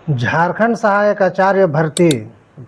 झारखंड सहायक आचार्य भर्ती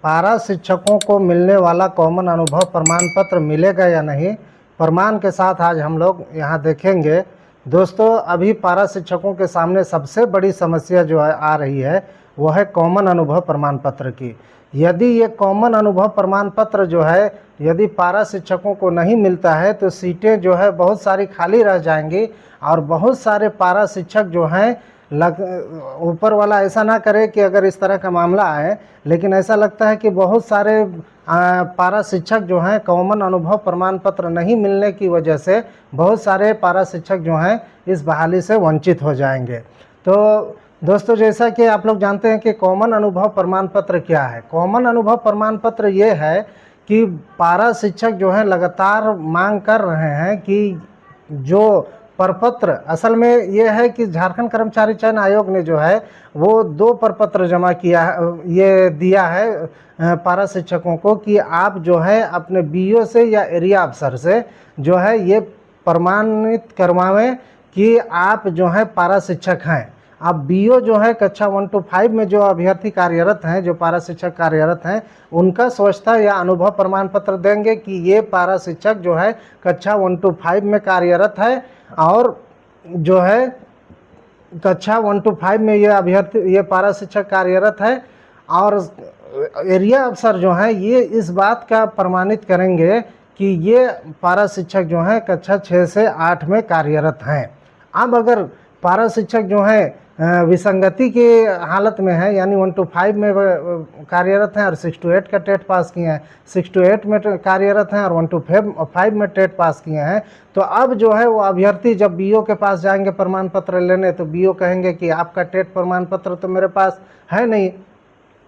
पारा शिक्षकों को मिलने वाला कॉमन अनुभव प्रमाण पत्र मिलेगा या नहीं, प्रमाण के साथ आज हम लोग यहाँ देखेंगे। दोस्तों, अभी पारा शिक्षकों के सामने सबसे बड़ी समस्या जो है आ रही है वो है कॉमन अनुभव प्रमाण पत्र की। यदि ये कॉमन अनुभव प्रमाण पत्र जो है यदि पारा शिक्षकों को नहीं मिलता है तो सीटें जो है बहुत सारी खाली रह जाएंगी और बहुत सारे पारा शिक्षक जो हैं ऊपर वाला ऐसा ना करे कि अगर इस तरह का मामला आए, लेकिन ऐसा लगता है कि बहुत सारे पारा शिक्षक जो हैं कॉमन अनुभव प्रमाण पत्र नहीं मिलने की वजह से बहुत सारे पारा शिक्षक जो हैं इस बहाली से वंचित हो जाएंगे। तो दोस्तों, जैसा कि आप लोग जानते हैं कि कॉमन अनुभव प्रमाण पत्र क्या है। कॉमन अनुभव प्रमाण पत्र ये है कि पारा शिक्षक जो हैं लगातार मांग कर रहे हैं कि जो प्रपत्र, असल में ये है कि झारखंड कर्मचारी चयन आयोग ने जो है वो 2 प्रपत्र जमा किया है, ये दिया है पारा शिक्षकों को कि आप जो है अपने बीओ से या एरिया अफसर से जो है ये प्रमाणित करवाएं कि आप जो है पारा शिक्षक हैं। अब बीओ जो है कक्षा 1 to 5 में जो अभ्यर्थी कार्यरत हैं, जो पारा शिक्षक कार्यरत हैं, उनका स्वच्छता या अनुभव प्रमाण पत्र देंगे कि ये पारा शिक्षक जो है कक्षा 1 to 5 में कार्यरत है और जो है कक्षा 1 to 5 में ये अभ्यर्थी, ये पारा शिक्षक कार्यरत है। और एरिया अफसर जो हैं ये इस बात का प्रमाणित करेंगे कि ये पारा शिक्षक जो हैं कक्षा 6 से 8 में कार्यरत हैं। अब अगर पारा शिक्षक जो हैं विसंगति की हालत में है, यानी 1 to 5 में कार्यरत हैं और 6 to 8 का टेट पास किए हैं, 6 to 8 में कार्यरत हैं और 1 to 5 में टेट पास किए हैं, तो अब जो है वो अभ्यर्थी जब बीओ के पास जाएंगे प्रमाण पत्र लेने तो बीओ कहेंगे कि आपका टेट प्रमाण पत्र तो मेरे पास है नहीं।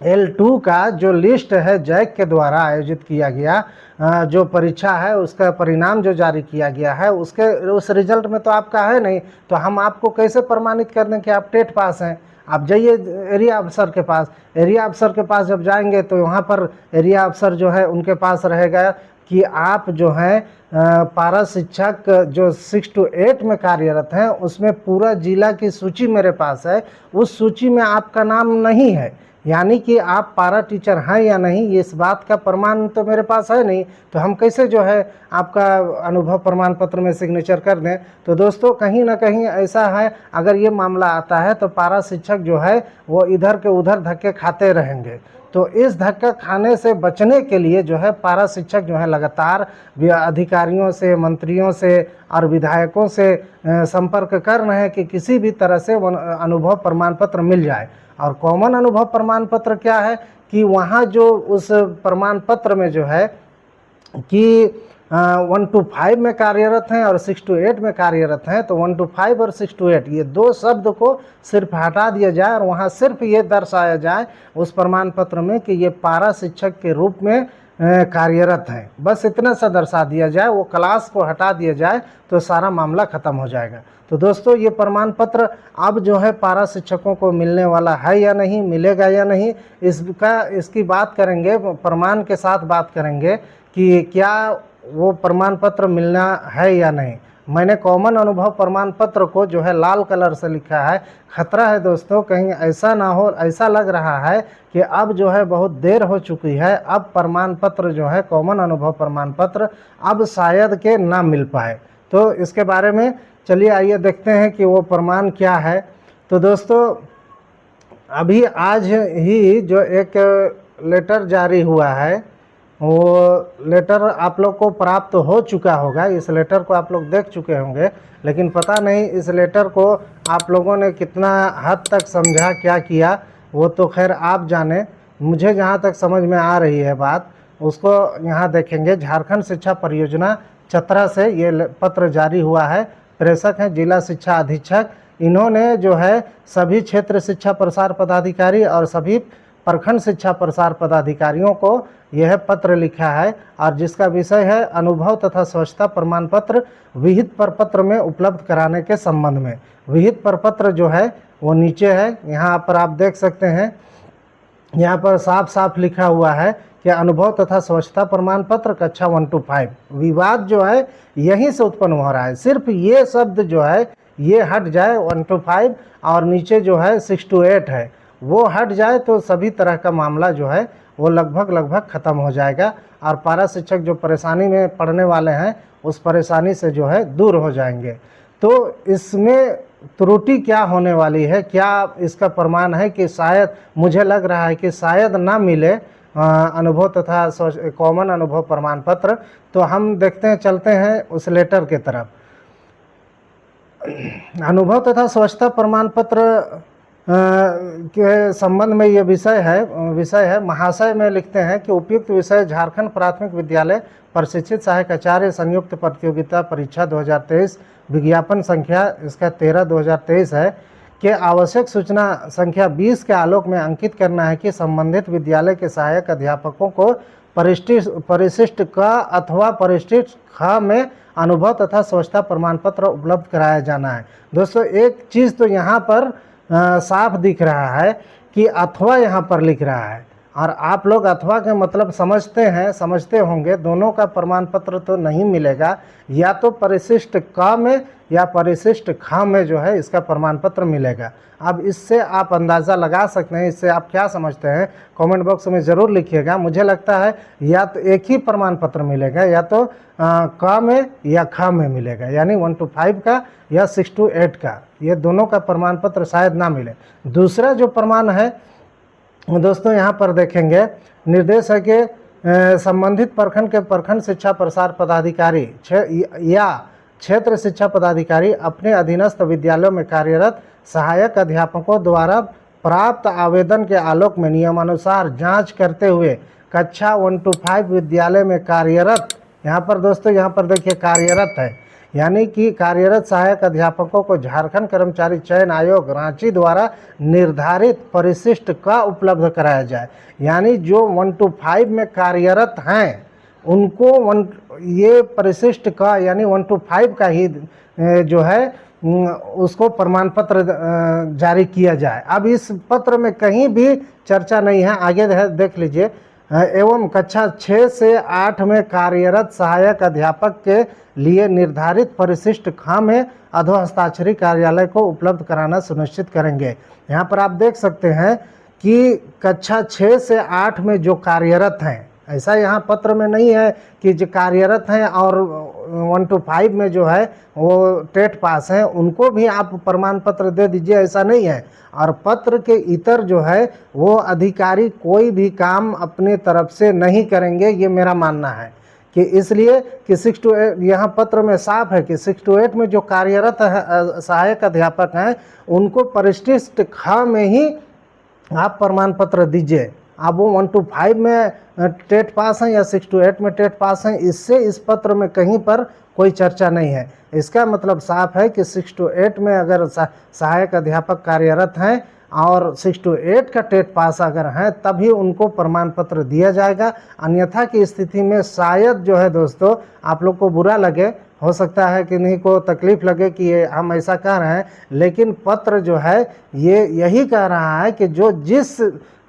L2 का जो लिस्ट है जैक के द्वारा आयोजित किया गया जो परीक्षा है उसका परिणाम जो जारी किया गया है उस रिजल्ट में तो आपका है नहीं, तो हम आपको कैसे प्रमाणित कर दें कि आप टेट पास हैं। आप जाइए एरिया अफसर के पास, एरिया अफसर के पास जब जाएंगे तो वहाँ पर एरिया अफसर जो है उनके पास रहेगा कि आप जो हैं पारा शिक्षक जो 6 to 8 में कार्यरत हैं उसमें पूरा जिला की सूची मेरे पास है, उस सूची में आपका नाम नहीं है, यानी कि आप पारा टीचर हैं या नहीं इस बात का प्रमाण तो मेरे पास है नहीं, तो हम कैसे जो है आपका अनुभव प्रमाण पत्र में सिग्नेचर कर दें। तो दोस्तों, कहीं ना कहीं ऐसा है, अगर ये मामला आता है तो पारा शिक्षक जो है वो इधर के उधर धक्के खाते रहेंगे। तो इस धक्का खाने से बचने के लिए जो है पारा शिक्षक जो है लगातार अधिकारियों से, मंत्रियों से और विधायकों से संपर्क कर रहे हैं कि किसी भी तरह से अनुभव प्रमाण पत्र मिल जाए। और कॉमन अनुभव प्रमाण पत्र क्या है कि वहाँ जो उस प्रमाण पत्र में जो है कि 1 to 5 में कार्यरत हैं और 6 to 8 में कार्यरत हैं, तो 1 to 5 और 6 to 8 ये 2 शब्द को सिर्फ हटा दिया जाए और वहाँ सिर्फ ये दर्शाया जाए उस प्रमाण पत्र में कि ये पारा शिक्षक के रूप में कार्यरत हैं। बस इतना सा दर्शा दिया जाए, वो क्लास को हटा दिया जाए तो सारा मामला ख़त्म हो जाएगा। तो दोस्तों, ये प्रमाण पत्र अब जो है पारा शिक्षकों को मिलने वाला है या नहीं, मिलेगा या नहीं, इसकी बात करेंगे, प्रमाण के साथ बात करेंगे कि क्या वो प्रमाण पत्र मिलना है या नहीं। मैंने कॉमन अनुभव प्रमाण पत्र को जो है लाल कलर से लिखा है। खतरा है दोस्तों, कहीं ऐसा ना हो, ऐसा लग रहा है कि अब जो है बहुत देर हो चुकी है, अब प्रमाण पत्र जो है कॉमन अनुभव प्रमाण पत्र अब शायद के ना मिल पाए। तो इसके बारे में चलिए आइए देखते हैं कि वो प्रमाण क्या है। तो दोस्तों, अभी आज ही जो एक लेटर जारी हुआ है वो लेटर आप लोग को प्राप्त हो चुका होगा, इस लेटर को आप लोग देख चुके होंगे, लेकिन पता नहीं इस लेटर को आप लोगों ने कितना हद तक समझा, क्या किया, वो तो खैर आप जाने। मुझे जहाँ तक समझ में आ रही है बात उसको यहाँ देखेंगे। झारखंड शिक्षा परियोजना चतरा से ये पत्र जारी हुआ है। प्रेषक हैं जिला शिक्षा अधीक्षक। इन्होंने जो है सभी क्षेत्र शिक्षा प्रसार पदाधिकारी और सभी प्रखंड शिक्षा प्रसार पदाधिकारियों को यह पत्र लिखा है और जिसका विषय है अनुभव तथा स्वच्छता प्रमाण पत्र विहित प्रपत्र में उपलब्ध कराने के संबंध में। विहित प्रपत्र जो है वो नीचे है, यहाँ पर आप देख सकते हैं, यहाँ पर साफ साफ लिखा हुआ है कि अनुभव तथा स्वच्छता प्रमाण पत्र कक्षा 1 to 5। विवाद जो है यहीं से उत्पन्न हो रहा है। सिर्फ ये शब्द जो है ये हट जाए 1 to 5 और नीचे जो है 6 to 8 है, वो हट जाए तो सभी तरह का मामला जो है वो लगभग ख़त्म हो जाएगा और पारा शिक्षक जो परेशानी में पड़ने वाले हैं उस परेशानी से जो है दूर हो जाएंगे। तो इसमें त्रुटि क्या होने वाली है, क्या इसका प्रमाण है कि शायद, मुझे लग रहा है कि शायद ना मिले अनुभव तथा कॉमन अनुभव प्रमाण पत्र। तो हम देखते हैं, चलते हैं उस लेटर के तरफ। अनुभव तथा स्वच्छता प्रमाण पत्र के संबंध में ये विषय है महाशय में लिखते हैं कि उपयुक्त विषय झारखंड प्राथमिक विद्यालय प्रशिक्षित सहायक आचार्य संयुक्त प्रतियोगिता परीक्षा 2023 विज्ञापन संख्या इसका 13/2023 है कि आवश्यक सूचना संख्या 20 के आलोक में अंकित करना है कि संबंधित विद्यालय के सहायक अध्यापकों को परिशिष्ट क अथवा परिशिष्ट ख में अनुभव तथा स्वच्छता प्रमाण पत्र उपलब्ध कराया जाना है। दोस्तों, एक चीज़ तो यहाँ पर साफ दिख रहा है कि अथवा यहाँ पर लिख रहा है, और आप लोग अथवा के मतलब समझते होंगे। दोनों का प्रमाण पत्र तो नहीं मिलेगा, या तो परिशिष्ट क में या परिशिष्ट ख में जो है इसका प्रमाण पत्र मिलेगा। अब इससे आप अंदाज़ा लगा सकते हैं, इससे आप क्या समझते हैं कमेंट बॉक्स में ज़रूर लिखिएगा। मुझे लगता है या तो एक ही प्रमाण पत्र मिलेगा, या तो क में या ख में मिलेगा, यानी 1 to 5 का या 6 to 8 का, ये दोनों का प्रमाण पत्र शायद ना मिले। दूसरा जो प्रमाण है दोस्तों, यहाँ पर देखेंगे, निर्देश है कि संबंधित प्रखंड के प्रखंड शिक्षा प्रसार पदाधिकारी या क्षेत्र शिक्षा पदाधिकारी अपने अधीनस्थ विद्यालयों में कार्यरत सहायक अध्यापकों द्वारा प्राप्त आवेदन के आलोक में नियमानुसार जांच करते हुए कक्षा 1 to 5 विद्यालय में कार्यरत, यहाँ पर दोस्तों, यहाँ पर देखिए कार्यरत है, यानी कि कार्यरत सहायक अध्यापकों को झारखंड कर्मचारी चयन आयोग रांची द्वारा निर्धारित परिशिष्ट का उपलब्ध कराया जाए। यानी जो 1 to 5 में कार्यरत हैं उनको ये परिशिष्ट का यानी 1 to 5 का ही जो है उसको प्रमाण पत्र जारी किया जाए। अब इस पत्र में कहीं भी चर्चा नहीं है, आगे देख लीजिए। एवं कक्षा 6 से 8 में कार्यरत सहायक अध्यापक के लिए निर्धारित परिशिष्ट ख में अधोहस्ताक्षरी कार्यालय को उपलब्ध कराना सुनिश्चित करेंगे। यहाँ पर आप देख सकते हैं कि कक्षा 6 से 8 में जो कार्यरत हैं, ऐसा यहाँ पत्र में नहीं है कि जो कार्यरत हैं और 1 to 5 में जो है वो टेट पास हैं उनको भी आप प्रमाण पत्र दे दीजिए, ऐसा नहीं है। और पत्र के इतर जो है वो अधिकारी कोई भी काम अपने तरफ से नहीं करेंगे, ये मेरा मानना है। कि इसलिए कि 6 to 8 यहाँ पत्र में साफ है कि 6 to 8 में जो कार्यरत सहायक अध्यापक हैं उनको परिशिष्ट ख में ही आप प्रमाण पत्र दीजिए। अब वो 1 to 5 में टेट पास हैं या 6 to 8 में टेट पास हैं, इससे इस पत्र में कहीं पर कोई चर्चा नहीं है। इसका मतलब साफ है कि 6 to 8 में अगर सहायक अध्यापक कार्यरत हैं और 6 to 8 का टेट पास अगर हैं तभी उनको प्रमाण पत्र दिया जाएगा। अन्यथा की स्थिति में शायद जो है दोस्तों आप लोग को बुरा लगे, हो सकता है कि नहीं को तकलीफ़ लगे कि ये हम ऐसा कह रहे हैं, लेकिन पत्र जो है ये यही कह रहा है कि जो जिस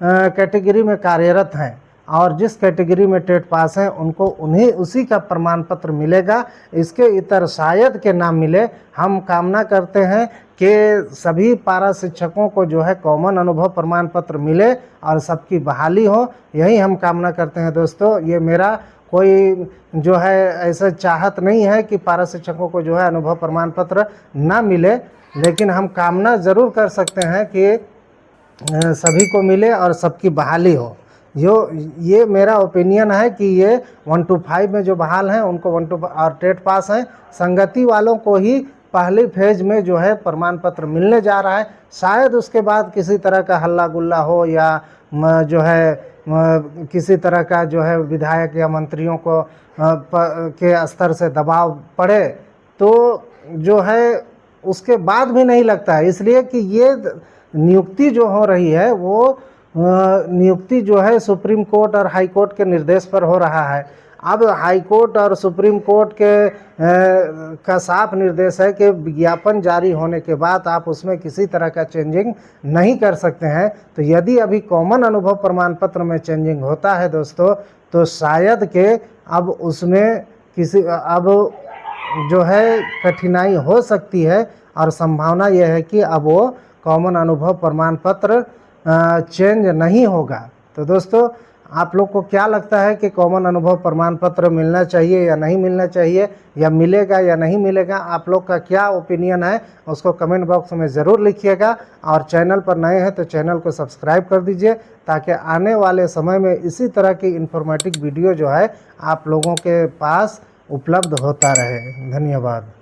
कैटेगरी में कार्यरत हैं और जिस कैटेगरी में टेट पास हैं उनको उन्हीं उसी का प्रमाण पत्र मिलेगा, इसके इतर शायद के नाम मिले। हम कामना करते हैं कि सभी पारा शिक्षकों को जो है कॉमन अनुभव प्रमाण पत्र मिले और सबकी बहाली हो, यही हम कामना करते हैं दोस्तों। ये मेरा कोई जो है ऐसा चाहत नहीं है कि पारा शिक्षकों को जो है अनुभव प्रमाण पत्र ना मिले, लेकिन हम कामना ज़रूर कर सकते हैं कि सभी को मिले और सबकी बहाली हो। ये मेरा ओपिनियन है कि ये 1 to 5 में जो बहाल हैं उनको 1 to और टेट पास हैं संगति वालों को ही पहले फेज में जो है प्रमाण पत्र मिलने जा रहा है। शायद उसके बाद किसी तरह का हल्ला गुल्ला हो या जो है किसी तरह का जो है विधायक या मंत्रियों को के स्तर से दबाव पड़े तो जो है उसके बाद भी नहीं लगता है, इसलिए कि ये नियुक्ति जो हो रही है वो नियुक्ति जो है सुप्रीम कोर्ट और हाई कोर्ट के निर्देश पर हो रहा है। अब हाई कोर्ट और सुप्रीम कोर्ट के का साफ निर्देश है कि विज्ञापन जारी होने के बाद आप उसमें किसी तरह का चेंजिंग नहीं कर सकते हैं। तो यदि अभी कॉमन अनुभव प्रमाण पत्र में चेंजिंग होता है दोस्तों तो शायद के अब उसमें अब जो है कठिनाई हो सकती है और संभावना यह है कि अब वो कॉमन अनुभव प्रमाण पत्र चेंज नहीं होगा। तो दोस्तों आप लोग को क्या लगता है कि कॉमन अनुभव प्रमाण पत्र मिलना चाहिए या नहीं मिलना चाहिए, या मिलेगा या नहीं मिलेगा? आप लोग का क्या ओपिनियन है उसको कमेंट बॉक्स में ज़रूर लिखिएगा। और चैनल पर नए हैं तो चैनल को सब्सक्राइब कर दीजिए, ताकि आने वाले समय में इसी तरह की इन्फॉर्मेटिव वीडियो जो है आप लोगों के पास उपलब्ध होता रहे। धन्यवाद।